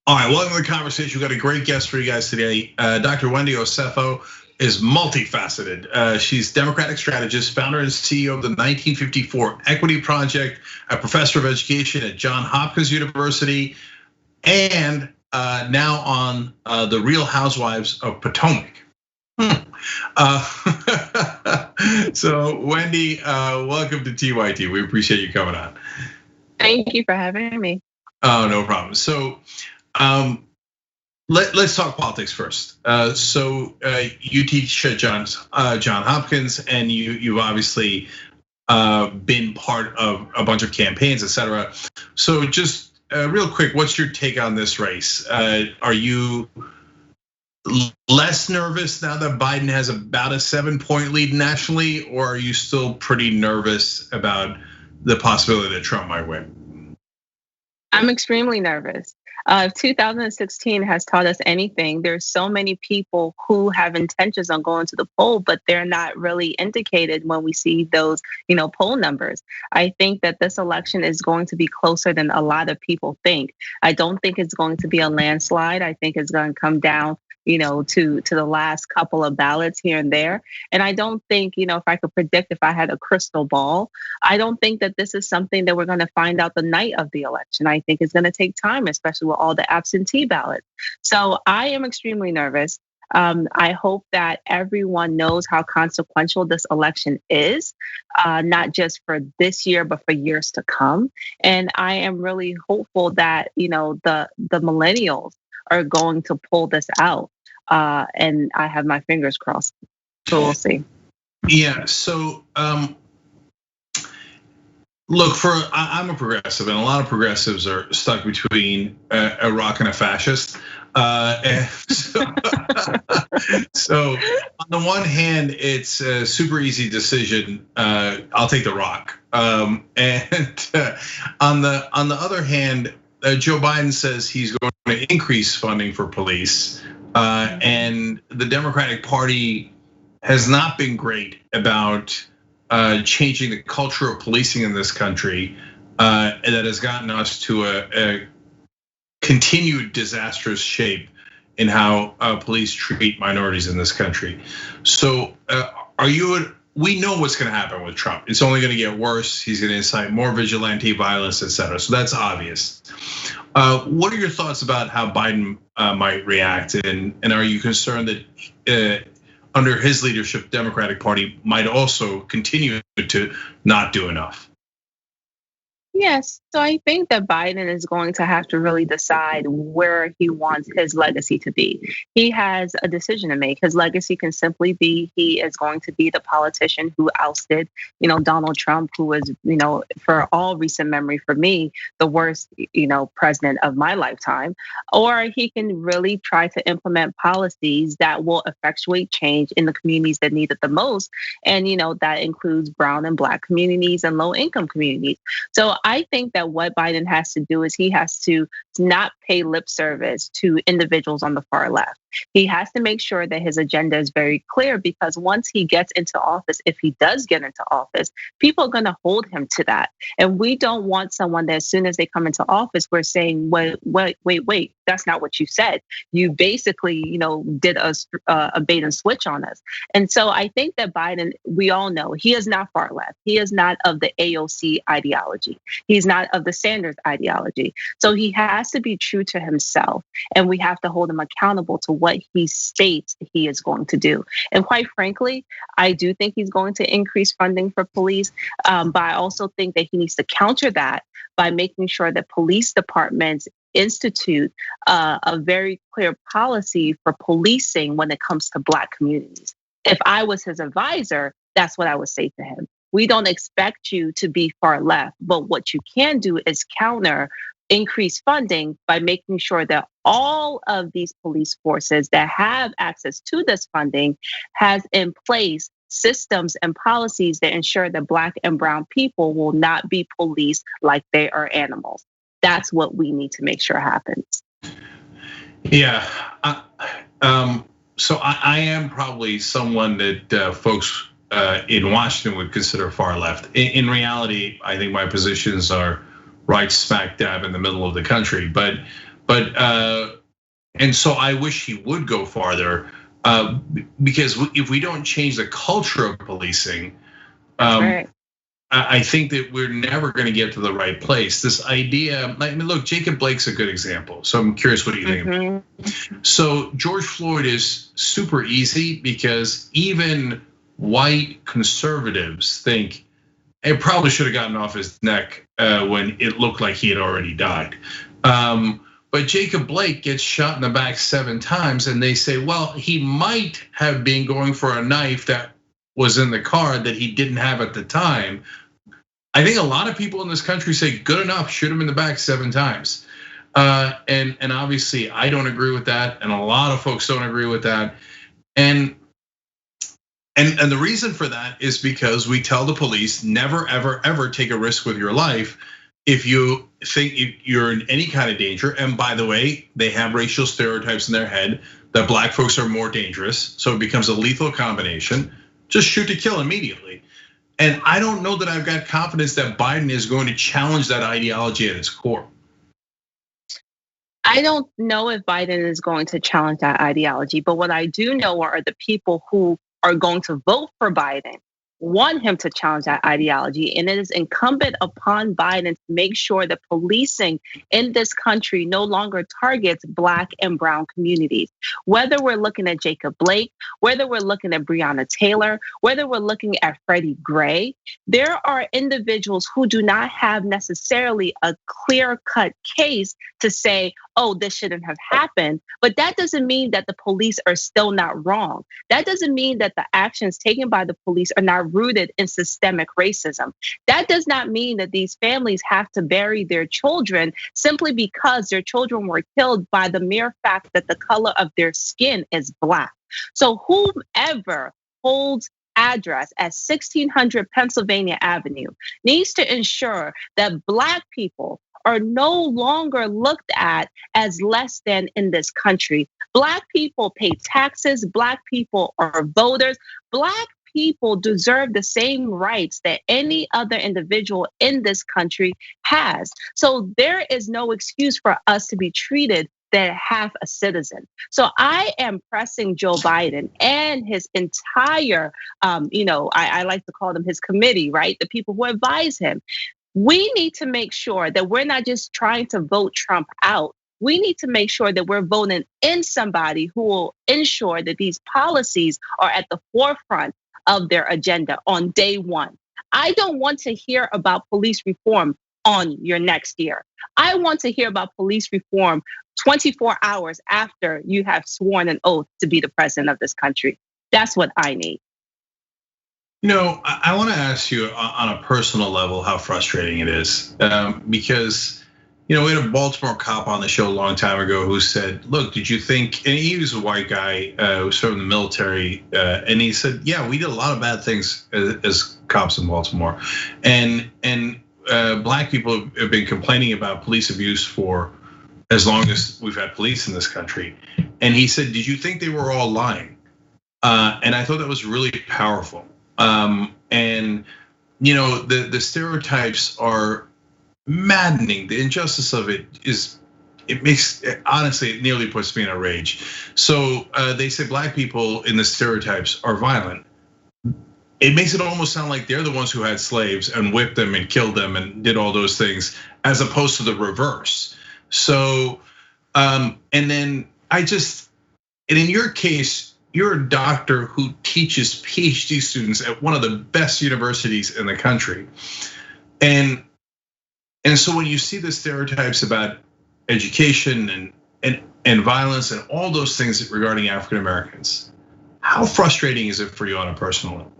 All right, welcome to the conversation. We've got a great guest for you guys today. Dr. Wendy Osefo is multifaceted. She's Democratic strategist, founder and CEO of the 1954 Equity Project, a professor of education at Johns Hopkins University, and now on the Real Housewives of Potomac. So Wendy, welcome to TYT. We appreciate you coming on. Thank you for having me. Oh, no problem. So let's talk politics first. So you teach at Johns Hopkins, and you've obviously been part of a bunch of campaigns, et cetera. So just real quick, what's your take on this race? Are you less nervous now that Biden has about a 7-point lead nationally, or are you still pretty nervous about the possibility that Trump might win? I'm extremely nervous. If 2016 has taught us anything, there's so many people who have intentions on going to the poll, but they're not really indicated when we see those, poll numbers. I think that this election is going to be closer than a lot of people think. I don't think it's going to be a landslide. I think it's going to come down to the last couple of ballots here and there. And I don't think, if I could predict if I had a crystal ball, I don't think that this is something that we're going to find out the night of the election. I think it's going to take time, especially with all the absentee ballots. So I am extremely nervous. I hope that everyone knows how consequential this election is, not just for this year, but for years to come. And I am really hopeful that, the millennials are going to pull this out. And I have my fingers crossed. So we'll see. Yeah, so look, I'm a progressive, and a lot of progressives are stuck between a rock and a fascist. And so on the one hand, it's a super easy decision. I'll take the rock. And on the other hand, Joe Biden says he's going to increase funding for police, and the Democratic Party has not been great about changing the culture of policing in this country, and that has gotten us to a continued disastrous shape in how police treat minorities in this country. So we know what's going to happen with Trump. It's only going to get worse. He's going to incite more vigilante violence, et cetera. So that's obvious. What are your thoughts about how Biden might react? And are you concerned that under his leadership, Democratic Party might also continue to not do enough? Yes, so I think that Biden is going to have to really decide where he wants his legacy to be. He has a decision to make. His legacy can simply be he is going to be the politician who ousted, Donald Trump, who was, for all recent memory for me, the worst, president of my lifetime. Or he can really try to implement policies that will effectuate change in the communities that need it the most. And, that includes brown and black communities and low income communities. So I think that what Biden has to do is he has to not pay lip service to individuals on the far left. He has to make sure that his agenda is very clear, because once he gets into office, if he does get into office, people are going to hold him to that. And we don't want someone that as soon as they come into office, we're saying, wait, that's not what you said. You basically, did a bait and switch on us. And so I think that Biden, we all know he is not far left. He is not of the AOC ideology. He's not of the Sanders ideology. So he has to be true to himself, and we have to hold him accountable to what he states he is going to do. And quite frankly, I do think he's going to increase funding for police, but I also think that he needs to counter that by making sure that police departments institute a very clear policy for policing when it comes to Black communities. If I was his advisor, that's what I would say to him. We don't expect you to be far left, but what you can do is counter increase funding by making sure that all of these police forces that have access to this funding has in place systems and policies that ensure that Black and brown people will not be policed like they are animals. That's what we need to make sure happens. Yeah, so I am probably someone that folks in Washington would consider far left. In reality, I think my positions are right smack dab in the middle of the country. But But and so I wish he would go farther, because if we don't change the culture of policing, Right. I think that we're never going to get to the right place. This idea, I mean, look, Jacob Blake's a good example. So I'm curious, what do you think? So George Floyd is super easy because even white conservatives think it probably should have gotten off his neck when it looked like he had already died. But Jacob Blake gets shot in the back 7 times, and they say, well, he might have been going for a knife that was in the car that he didn't have at the time. I think a lot of people in this country say, good enough, shoot him in the back 7 times. And obviously I don't agree with that, and a lot of folks don't agree with that. And the reason for that is because we tell the police, never, ever, ever take a risk with your life if you think you're in any kind of danger. And by the way, they have racial stereotypes in their head that black folks are more dangerous, so it becomes a lethal combination. Just shoot to kill immediately. And I don't know that I've got confidence that Biden is going to challenge that ideology at its core. I don't know if Biden is going to challenge that ideology, but what I do know are the people who are going to vote for Biden want him to challenge that ideology. And it is incumbent upon Biden to make sure that policing in this country no longer targets Black and brown communities. Whether we're looking at Jacob Blake, whether we're looking at Breonna Taylor, whether we're looking at Freddie Gray, there are individuals who do not have necessarily a clear-cut case to say, oh, this shouldn't have happened. But that doesn't mean that the police are still not wrong. That doesn't mean that the actions taken by the police are not rooted in systemic racism. That does not mean that these families have to bury their children simply because their children were killed by the mere fact that the color of their skin is Black. So whomever holds address at 1600 Pennsylvania Avenue needs to ensure that Black people are no longer looked at as less than in this country. Black people pay taxes, Black people are voters, Black people deserve the same rights that any other individual in this country has. So there is no excuse for us to be treated than half a citizen. So I am pressing Joe Biden and his entire, I like to call them his committee, right? The people who advise him. We need to make sure that we're not just trying to vote Trump out. We need to make sure that we're voting in somebody who will ensure that these policies are at the forefront of their agenda on day one. I don't want to hear about police reform on your next year. I want to hear about police reform 24 hours after you have sworn an oath to be the president of this country. That's what I need. I want to ask you on a personal level how frustrating it is, because we had a Baltimore cop on the show a long time ago who said, "Look, did you think?" And he was a white guy who served in the military, and he said, "Yeah, we did a lot of bad things as cops in Baltimore, and Black people have been complaining about police abuse for as long as we've had police in this country." And he said, "Did you think they were all lying?" And I thought that was really powerful. And the stereotypes are maddening. The injustice of it honestly, it nearly puts me in a rage. So they say Black people in the stereotypes are violent. It makes it almost sound like they're the ones who had slaves and whipped them and killed them and did all those things, as opposed to the reverse. So, and then and in your case, you're a doctor who teaches PhD students at one of the best universities in the country. And so when you see the stereotypes about education and violence and all those things regarding African Americans, how frustrating is it for you on a personal level?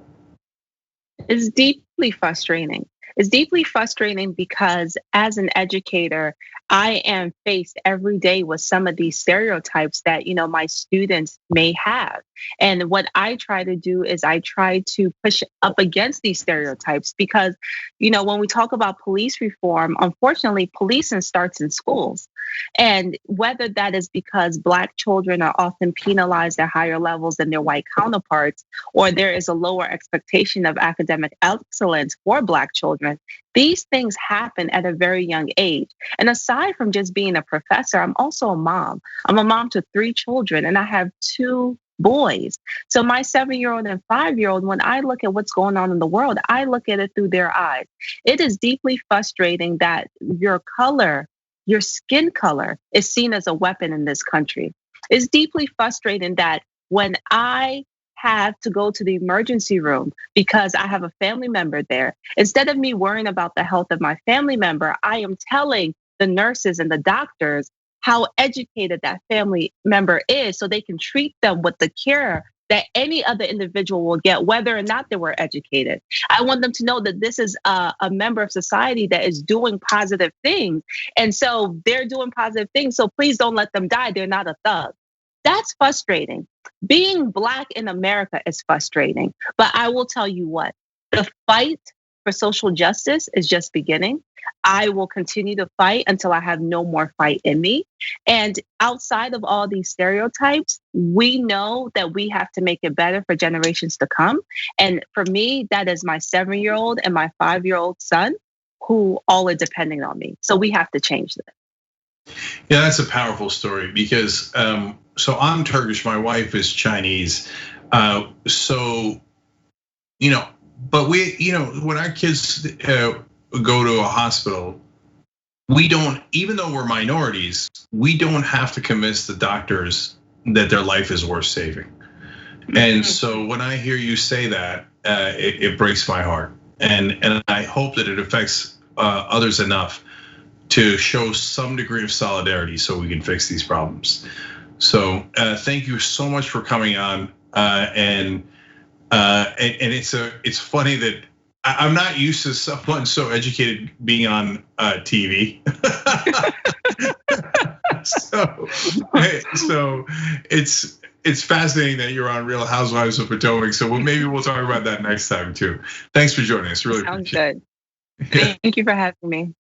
It's deeply frustrating. It's deeply frustrating because as an educator, I am faced every day with some of these stereotypes that my students may have. And what I try to do is I try to push up against these stereotypes because when we talk about police reform, unfortunately, policing starts in schools. And whether that is because Black children are often penalized at higher levels than their white counterparts, or there is a lower expectation of academic excellence for Black children, these things happen at a very young age. And aside from just being a professor, I'm also a mom. I'm a mom to 3 children, and I have 2 boys. So my 7-year-old and 5-year-old, when I look at what's going on in the world, I look at it through their eyes. It is deeply frustrating that your color, your skin color, is seen as a weapon in this country. It's deeply frustrating that when I have to go to the emergency room because I have a family member there, instead of me worrying about the health of my family member, I am telling the nurses and the doctors how educated that family member is so they can treat them with the care that any other individual will get, whether or not they were educated. I want them to know that this is a member of society that is doing positive things. And so they're doing positive things. So please don't let them die. They're not a thug. That's frustrating. Being Black in America is frustrating. But I will tell you what, the fight for social justice is just beginning. I will continue to fight until I have no more fight in me. And outside of all these stereotypes, we know that we have to make it better for generations to come. And for me, that is my 7-year-old and my 5-year-old son, who all are depending on me. So we have to change this. Yeah, that's a powerful story because so I'm Turkish, my wife is Chinese. So, but when our kids go to a hospital, we don't, even though we're minorities, we don't have to convince the doctors that their life is worth saving. And so when I hear you say that, it breaks my heart. And I hope that it affects others enough to show some degree of solidarity so we can fix these problems. So thank you so much for coming on. And it's funny that I'm not used to someone so educated being on TV. so it's fascinating that you're on Real Housewives of Potomac. So maybe we'll talk about that next time too. Thanks for joining us. Really appreciate it. Thank you for having me.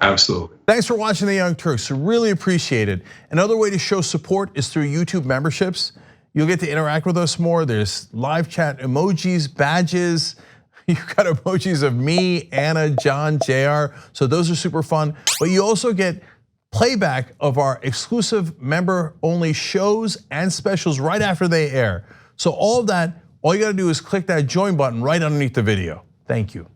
Absolutely. Thanks for watching The Young Turks. Really appreciate it. Another way to show support is through YouTube memberships. You'll get to interact with us more. There's live chat emojis, badges. You've got emojis of me, Anna, John, JR. So those are super fun. But you also get playback of our exclusive member-only shows and specials right after they air. So all of that, all you gotta do is click that join button right underneath the video. Thank you.